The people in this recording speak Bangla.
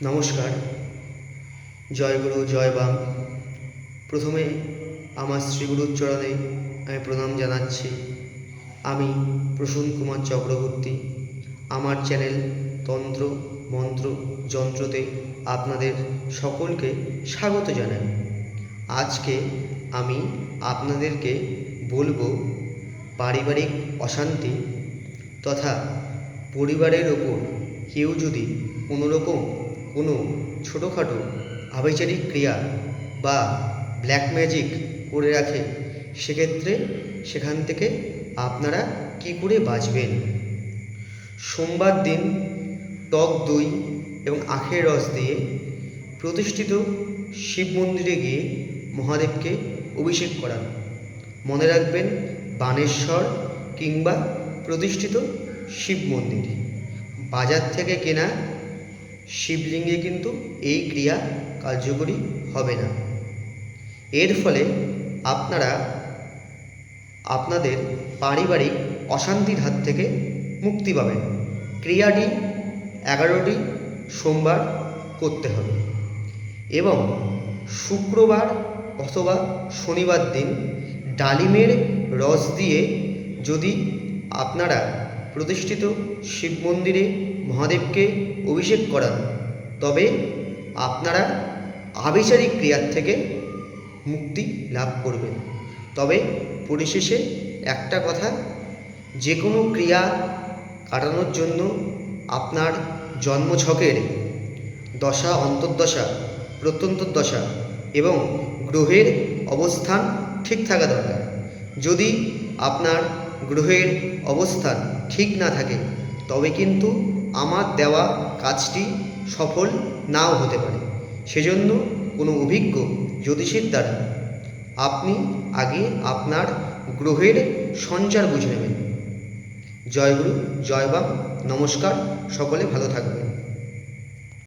নমস্কার, জয়গুরু জয় বাম। প্রথমে আমার শ্রীগুরুর চরণে আমি প্রণাম জানাচ্ছি। আমি প্রসূন কুমার চক্রবর্তী। আমার চ্যানেল তন্ত্র মন্ত্র যন্ত্রতে আপনাদের সকলকে স্বাগত জানাই। আজকে আমি আপনাদেরকে বলবো পারিবারিক অশান্তি তথা পরিবারের ওপর কেউ যদি কোনোরকম কোনো ছোটোখাটো আভিচারিক ক্রিয়া বা ব্ল্যাক ম্যাজিক করে রাখে, সেক্ষেত্রে সেখান থেকে আপনারা কী করে বাঁচবেন। সোমবার দিন টক দই এবং আখের রস দিয়ে প্রতিষ্ঠিত শিব মন্দিরে গিয়ে মহাদেবকে অভিষেক করান। মনে রাখবেন, বানেশ্বর কিংবা প্রতিষ্ঠিত শিব মন্দির, বাজার থেকে কেনা শিবলিঙ্গে কিন্তু এই ক্রিয়া কার্যকরী হবে না। এর ফলে আপনারা আপনাদের পারিবারিক অশান্তির হাত থেকে মুক্তি পাবেন। ক্রিয়াটি 11টি সোমবার করতে হবে এবং শুক্রবার অথবা শনিবার দিন ডালিমের রস দিয়ে যদি আপনারা প্রতিষ্ঠিত শিব মন্দিরে মহাদেবকে অভিষেক করান, তবে আপনারা আভিচারিক ক্রিয়ার থেকে মুক্তি লাভ করবেন। তবে পরিশেষে একটা কথা, যে কোনো ক্রিয়া কাটানোর জন্য আপনার জন্মছকের দশা, অন্তর্দশা, প্রত্যন্তর্দশা এবং গ্রহের অবস্থান ঠিক থাকা দরকার। যদি আপনার গ্রহের অবস্থান ঠিক না থাকে, তবে কিন্তু আমার দেওয়া কাজটি সফল নাও হতে পারে। সেজন্য কোনো অভিজ্ঞ জ্যোতিষীর দ্বারা আপনি আগে আপনার গ্রহের সঞ্চার বুঝে নেবেন। জয়গুরু জয় বাম। নমস্কার, সকলে ভালো থাকবেন।